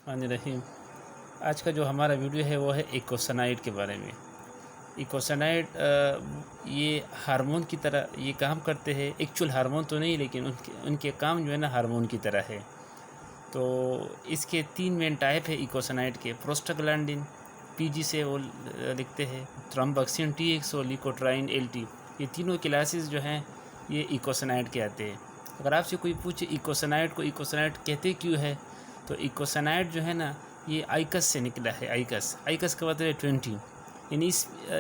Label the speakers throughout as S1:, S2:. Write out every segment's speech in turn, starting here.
S1: रहीम। आज का जो हमारा वीडियो है वो है इकोसानाइड के बारे में। इकोसानाइड ये हार्मोन की तरह ये काम करते हैं। एक्चुअल हार्मोन तो नहीं, लेकिन उनके उनके काम जो है ना हार्मोन की तरह है। तो इसके 3 मेन टाइप है इकोसानाइड के। प्रोस्टाग्लैंडिन पीजी से वो लिखते हैं, थ्रोम्बोक्सिन टीएक्स और ल्यूकोट्राइन एलटी। ये तीनों क्लासेस जो हैं ये इकोसानाइड के आते हैं। अगर आपसे कोई पूछे इकोसानाइड को इकोसानाइड कहते क्यों है, तो इकोसानाइड जो है ना ये आइकस से निकला है। आइकस आइकस का मतलब है 20, यानी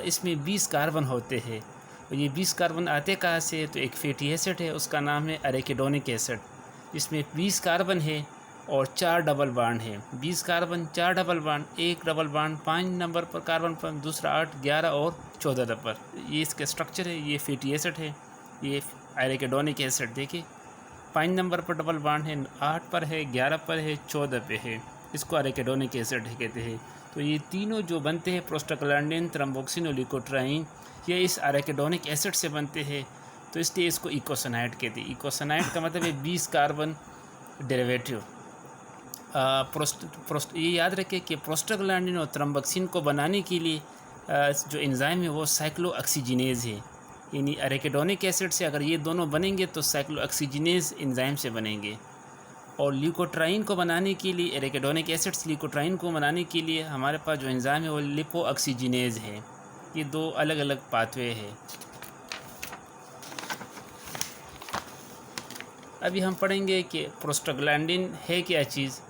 S1: इसमें 20 कार्बन होते हैं। और ये 20 कार्बन आते कहाँ से, तो एक फैटी एसिड है, उसका नाम है अरेकिडोनिक एसिड। इसमें 20 कार्बन है और 4 डबल बांड है। 20 कार्बन 4 डबल बांड, एक डबल बांड 5 नंबर पर कार्बन पर, दूसरा 8, 11 और 14 नंबर। ये इसका स्ट्रक्चर है। ये फैटी एसिड है, ये अरेकिडोनिक एसिड। देखिए 5 नंबर पर डबल बांड है, 8 पर है, 11 पर है, 14 पे है। इसको अरेकिडोनिक एसिड कहते हैं। तो ये तीनों जो बनते हैं प्रोस्टाग्लैंडिन, थ्रोम्बोक्सिन और ल्यूकोट्राइन, ये इस अरेकिडोनिक एसिड से बनते हैं। तो इसलिए इसको इकोसानाइड कहते हैं। इकोसानाइड का मतलब है 20 कार्बन डेरिवेटिव। ये याद रखें कि प्रोस्टाग्लैंडिन और थ्रोम्बोक्सिन को बनाने के लिए जो एंजाइम है वो साइक्लोऑक्सीजिनेज है। यानी अरेकिडोनिक एसिड से अगर ये दोनों बनेंगे तो साइक्लोऑक्सीजिनेज एंजाइम से बनेंगे। और ल्यूकोट्राइन को बनाने के लिए, एरेकिडोनिक एसिड से ल्यूकोट्राइन को बनाने के लिए हमारे पास जो एंजाइम है वो लिपोऑक्सीजिनेज है। ये दो अलग अलग पाथवे है। अभी हम पढ़ेंगे कि प्रोस्टाग्लैंडिन है क्या चीज़।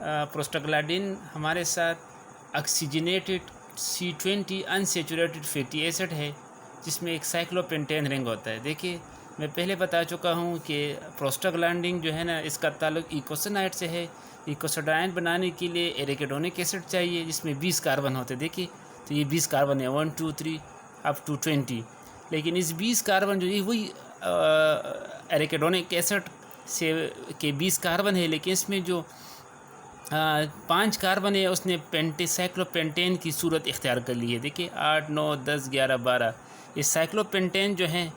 S1: प्रोस्टाग्लैंडिन हमारे साथ oxygenated C20 unsaturated fatty acid है, जिसमें एक साइक्लोपेंटेन रिंग होता है। देखिए मैं पहले बता चुका हूँ कि प्रोस्टाग्लैंडिन जो है ना इसका ताल्लुक इकोसानाइड से है। इकोसानाइड बनाने के लिए एरेकिडोनिक एसिड चाहिए, जिसमें 20 कार्बन होते हैं। देखिए तो ये 20 कार्बन है, 1 2 3 अप टू 20। लेकिन इस 20 कार्बन जो ये वही एरेकिडोनिक एसिड से के 20 कार्बन है, लेकिन इसमें जो 5 कार्बन है उसने साइक्लोपेंटेन की सूरत इख्तियार कर ली है। देखिए 8 9 10 11 12, ये साइक्लोपेंटेन जो है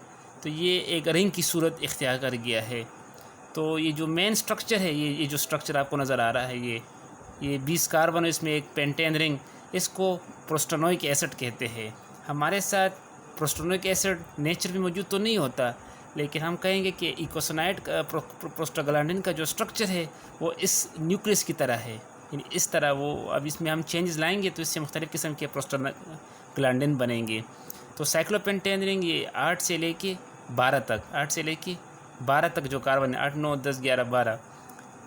S1: तो ये एक रिंग की सूरत इख्तियार कर गया है। तो ये जो मेन स्ट्रक्चर है, ये जो स्ट्रक्चर आपको नज़र आ रहा है, ये 20 कार्बन, इसमें एक पेंटेन रिंग, इसको प्रोस्टानोइक एसिड कहते हैं। हमारे साथ प्रोस्टानोइक एसिड नेचर में मौजूद तो नहीं होता, लेकिन हम कहेंगे कि इकोसानाइड का प्रोस्टाग्लैंडिन का जो स्ट्रक्चर है वो इस न्यूक्लियस की तरह है। यानी इस तरह वो, अब इसमें हम चेंजेस लाएंगे तो इससे मुख्तलिफ़ किस्म के प्रोस्टाग्लैंडिन बनेंगे। तो साइक्लोपेंटेन रिंग ये 8 से लेके 12 तक, 8 से लेके 12 तक जो कार्बन है, 8 9 10 11 12।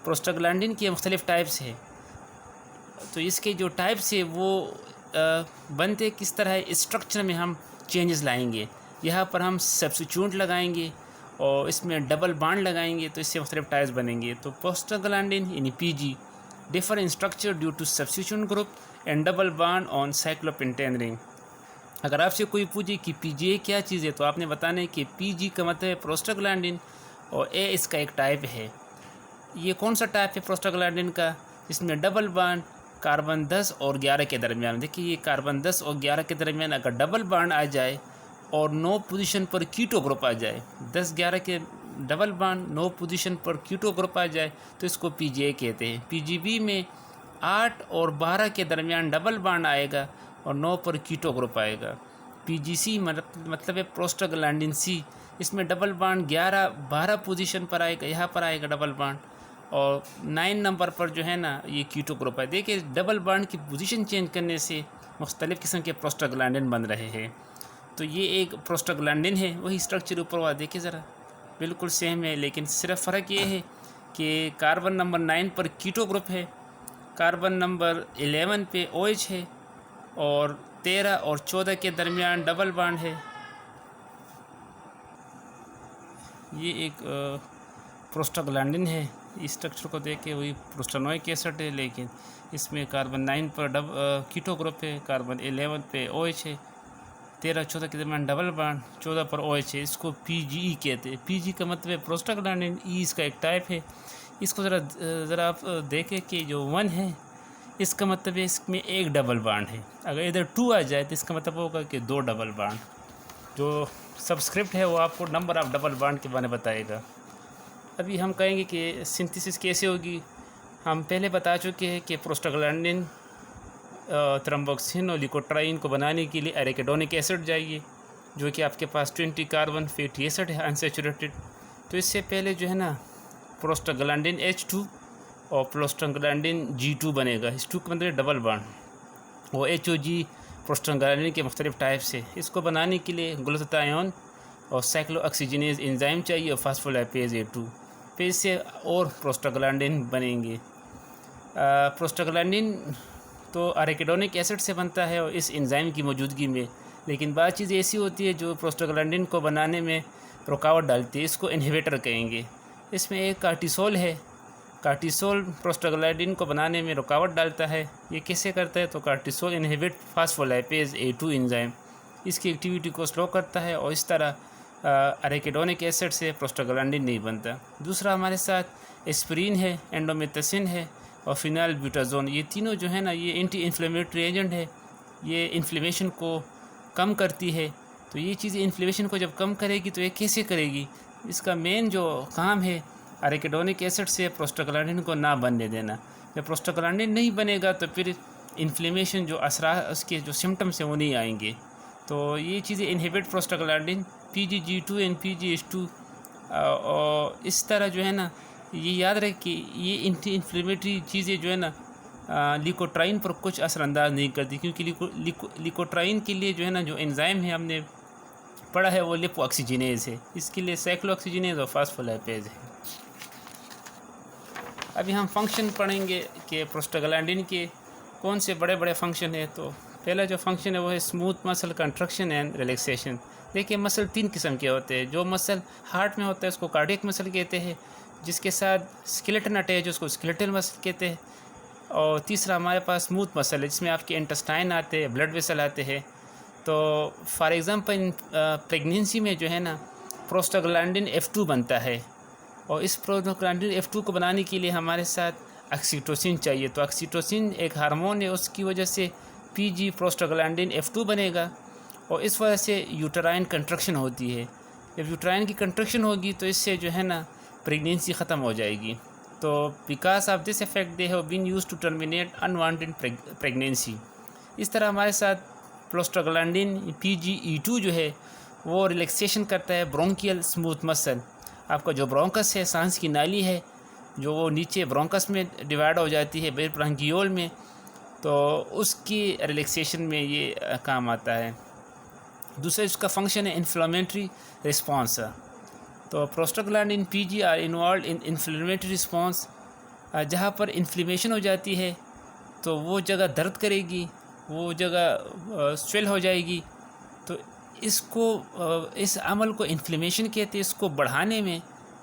S1: प्रोस्टाग्लैंडिन के मुख्तलिफ़ टाइप्स है। तो इसके जो टाइप्स है वो बनते किस तरह है, इस स्ट्रक्चर में हम चेंजेस लाएंगे। यहाँ पर हम सब्स्टिट्यूट लगाएंगे और इसमें डबल बांड लगाएंगे, तो इससे मुख्तलिफ टाइप्स बनेंगे। तो प्रोस्टाग्लैंडिन यानी PG differ in structure due to substitution group and double bond on cyclopentane ring. अगर आपसे कोई पूछे कि पीजीए क्या चीज़ है, तो आपने बताना है कि पीजी का मतलब है प्रोस्टाग्लैंडिन और ए इसका एक टाइप है। ये कौन सा टाइप है प्रोस्टाग्लैंडिन का, इसमें डबल बांड कार्बन 10 और 11 के दरमियान। देखिए ये कार्बन 10 और 11 के दरमियान अगर डबल बांड आ जाए और 9 पोजीशन पर कीटो ग्रुप आ जाए, 10-11 के डबल बांड 9 पोजीशन पर कीटो ग्रुप आ जाए, तो इसको पीजीए कहते हैं। पीजीबी में 8 और 12 के दरमियान डबल बांड आएगा और 9 पर कीटो ग्रुप आएगा। पीजीसी मतलब है प्रोस्टाग्लैंडिन सी, इसमें डबल बांड 11-12 पोजीशन पर आएगा, यहाँ पर आएगा डबल बांड, और 9 नंबर पर जो है ना ये कीटो ग्रुप है। देखिए डबल बांड की पोजीशन चेंज करने से मुख्तलिफ़ किस्म के प्रोस्टाग्लैंडिन बन रहे हैं। तो ये एक प्रोस्टाग्लैंडिन है, वही स्ट्रक्चर ऊपर हुआ देखिए ज़रा बिल्कुल सेम है, लेकिन सिर्फ फ़र्क ये है कि कार्बन नंबर 9 पर कीटो ग्रुप है, कार्बन नंबर 11 पे OH है, और 13 और 14 के दरमियान डबल बांड है। ये एक प्रोस्टाग्लैंडिन है। इस स्ट्रक्चर को देख के वही प्रोस्टानोइक एसिड है, लेकिन इसमें कार्बन 9 पर कीटो ग्रुप है, कार्बन 11 पे OH है, 13-14 के दरमियान डबल बांड, 14 पर OH है। इसको PGE कहते हैं। PG का मतलब है प्रोस्टाग्लैंडिन, E इसका एक टाइप है। इसको ज़रा आप देखें कि जो 1 है इसका मतलब है इसमें एक डबल बांड है। अगर इधर 2 आ जाए तो इसका मतलब होगा कि 2 डबल बांड। जो सबस्क्रिप्ट है वो आपको नंबर ऑफ़ डबल बांड के बारे में बताएगा। अभी हम कहेंगे कि सिंथेसिस कैसे होगी। हम पहले बता चुके हैं कि प्रोस्टाग्लैंडिन, थ्रोम्बोक्सिन और लिकोट्राइन को बनाने के लिए एराकिडोनिक एसिड चाहिए, जो कि आपके पास 20 कार्बन फैटी एसिड है अनसैचुरेटेड। तो इससे पहले जो है ना प्रोस्टाग्लैंडिन H2 और प्रोस्टाग्लैंडिन G2 बनेगा। इस 2 का मतलब डबल बॉन्ड, वो HOG प्रोस्टाग्लैंडिन के मुख्तलिफ टाइप्स है। इसको बनाने के लिए ग्लूटाथायोन और साइक्लोऑक्सीजिनेज एंजाइम चाहिए और फास्फोलिपेज A2, फिर इससे और प्रोस्टाग्लैंडिन बनेंगे। प्रोस्टाग्लैंडिन तो एराकिडोनिक एसिड से बनता है और इस एंजाइम की मौजूदगी में, लेकिन बात चीज़ ऐसी होती है जो प्रोस्टाग्लैंडिन को बनाने में रुकावट डालती है, इसको इन्हिबिटर कहेंगे। इसमें एक कार्टिसोल है, कार्टिसोल प्रोस्टाग्लैंडिन को बनाने में रुकावट डालता है। ये कैसे करता है? तो कार्टिसोल इनहिबिट फास्फोलिपेज A2 एंजाइम, इसकी एक्टिविटी को स्लो करता है और इस तरह एराकिडोनिक एसिड से प्रोस्टाग्लैंडिन नहीं बनता। दूसरा हमारे साथ एस्पिरिन है, एंडोमेथसिन है और फिनाइल ब्यूटाजोन। ये तीनों जो है ना, ये एंटी इन्फ्लेमेटरी एजेंट है, ये इन्फ्लेमेशन को कम करती है। तो ये चीज़ें इन्फ्लेमेशन को जब कम करेगी तो ये कैसे करेगी? इसका मेन जो काम है एराकिडोनिक एसिड से प्रोस्टाग्लैंडिन को ना बनने देना। जब प्रोस्टाग्लैंडिन नहीं बनेगा तो फिर इन्फ्लेमेशन जो असरार, उसके जो सिम्टम्स हैं वो नहीं आएंगे। तो ये चीज़ें inhibit prostaglandin, PGG2 and PGH2। और इस तरह जो है ना, ये याद रहे कि ये एंटी इन्फ्लेमेटरी चीज़ें जो है ना लिकोट्राइन पर कुछ असरअंदाज नहीं करती, क्योंकि लिकोट्राइन के लिए जो है ना जो एंजाइम है हमने पढ़ा है वो लिपोऑक्सीजिनेज है, इसके लिए साइक्लोऑक्सीजिनेज और फास्फोलिपेज है। अभी हम फंक्शन पढ़ेंगे कि प्रोस्टाग्लैंडिन के कौन से बड़े बड़े फंक्शन है। तो पहला जो फंक्शन है वो है smooth muscle construction and relaxation. देखिए मसल 3 किस्म के होते हैं। जो मसल हार्ट में होता है उसको कार्डियक मसल कहते हैं, जिसके साथ स्केलेटन अटैच उसको स्केलेटल मसल कहते हैं। और तीसरा हमारे पास स्मूथ मसल है, जिसमें आपके इंटेस्टाइन आते हैं, ब्लड वेसल आते हैं। तो फॉर एग्ज़ाम्पल प्रेगनेंसी में जो है ना प्रोस्टाग्लैंडिन F2 बनता है, और इस प्रोस्टाग्लैंडिन F2 को बनाने के लिए हमारे साथ ऑक्सीटोसिन चाहिए। तो ऑक्सीटोसिन एक हार्मोन है, उसकी वजह से PG प्रोस्टाग्लैंडिन F2 बनेगा और इस वजह से यूटराइन कंट्रक्शन होती है। जब यूटराइन की कंट्रक्शन होगी तो इससे जो है ना प्रेगनेंसी ख़त्म हो जाएगी। तो because of this effect they have been used to terminate unwanted pregnancy. इस तरह हमारे साथ प्रोस्टाग्लैंडिन PGE2 जो है वो रिलैक्सेशन करता है ब्रोंकियल स्मूथ मसल। आपका जो ब्रोंकस है, सांस की नाली है, जो वो नीचे ब्रोंकस में डिवाइड हो जाती है ब्रांकियोल में, तो उसकी रिलैक्सेशन में ये काम आता है। दूसरा इसका फंक्शन है इन्फ्लेमेटरी रिस्पॉन्स। तो prostaglandin PG are involved in inflammatory response. जहाँ पर इन्फ्लेमेशन हो जाती है तो वो जगह दर्द करेगी, वो जगह स्वेल हो जाएगी। तो इस अमल को इन्फ्लेमेशन कहते हैं। इसको बढ़ाने में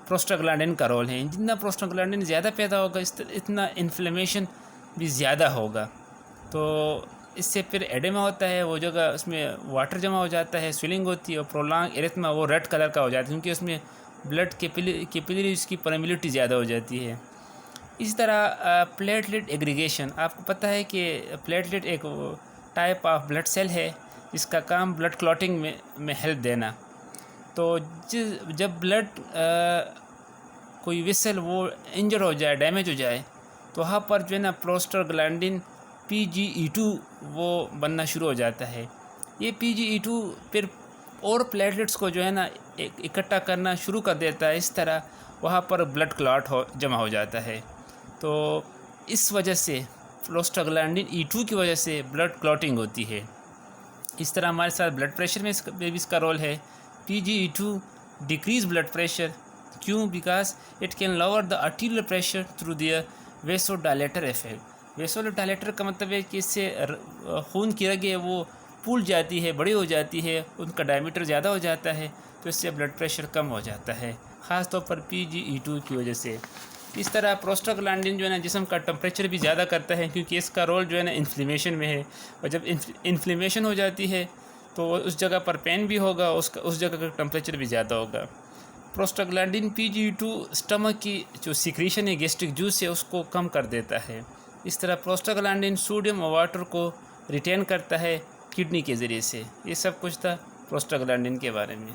S1: प्रोस्टाग्लैंडिन का रोल है। जितना प्रोस्टाग्लैंडिन ज़्यादा पैदा होगा इतना इन्फ्लेमेशन भी ज़्यादा होगा। तो इससे फिर एडेमा होता है, वो जगह उसमें वाटर जमा हो जाता है, स्वेलिंग होती है और प्रोलॉन्ग एरिथमा वो रेड कलर का हो जाता है, क्योंकि उसमें ब्लड कैपिलरीज की परमिलिटी ज़्यादा हो जाती है। इस तरह प्लेटलेट एग्रीगेशन, आपको पता है कि प्लेटलेट एक टाइप ऑफ ब्लड सेल है जिसका काम ब्लड क्लॉटिंग में हेल्प देना। तो जब ब्लड कोई वेसल वो इंजर हो जाए, डैमेज हो जाए, तो वहाँ पर जो है ना प्रोस्टाग्लैंडिन PGE2 वो बनना शुरू हो जाता है। ये PGE2 फिर और प्लेटलेट्स को जो है ना इकट्ठा करना शुरू कर देता है। इस तरह वहाँ पर ब्लड क्लॉट जमा हो जाता है। तो इस वजह से प्रोस्टाग्लैंडिन E2 की वजह से ब्लड क्लॉटिंग होती है। इस तरह हमारे साथ ब्लड प्रेशर में भी इसका रोल है। PGE2 decrease blood pressure. क्यों? Because it can lower the arterial pressure through their vasodilator effect. Vasodilator का मतलब है कि इससे खून की रगें वो फूल जाती है, बड़ी हो जाती है, उनका डायमीटर ज़्यादा हो जाता है, तो इससे ब्लड प्रेशर कम हो जाता है, ख़ास तौर पर PGE2 की वजह से। इस तरह प्रोस्टाग्लैंडिन जो है ना जिस्म का टेम्परेचर भी ज़्यादा करता है, क्योंकि इसका रोल जो है ना इन्फ्लेमेशन में है। और जब इन्फ्लेमेशन हो जाती है तो उस जगह पर पेन भी होगा, उस जगह का टेम्परेचर भी ज़्यादा होगा। प्रोस्टाग्लैंडिन PGE2 स्टमक की जो सिक्रीशन है गैस्ट्रिक जूस से उसको कम कर देता है। इस तरह प्रोस्टाग्लैंडिन सोडियम और वाटर को रिटेन करता है किडनी के ज़रिए से। ये सब कुछ था प्रोस्टाग्लैंडिन के बारे में।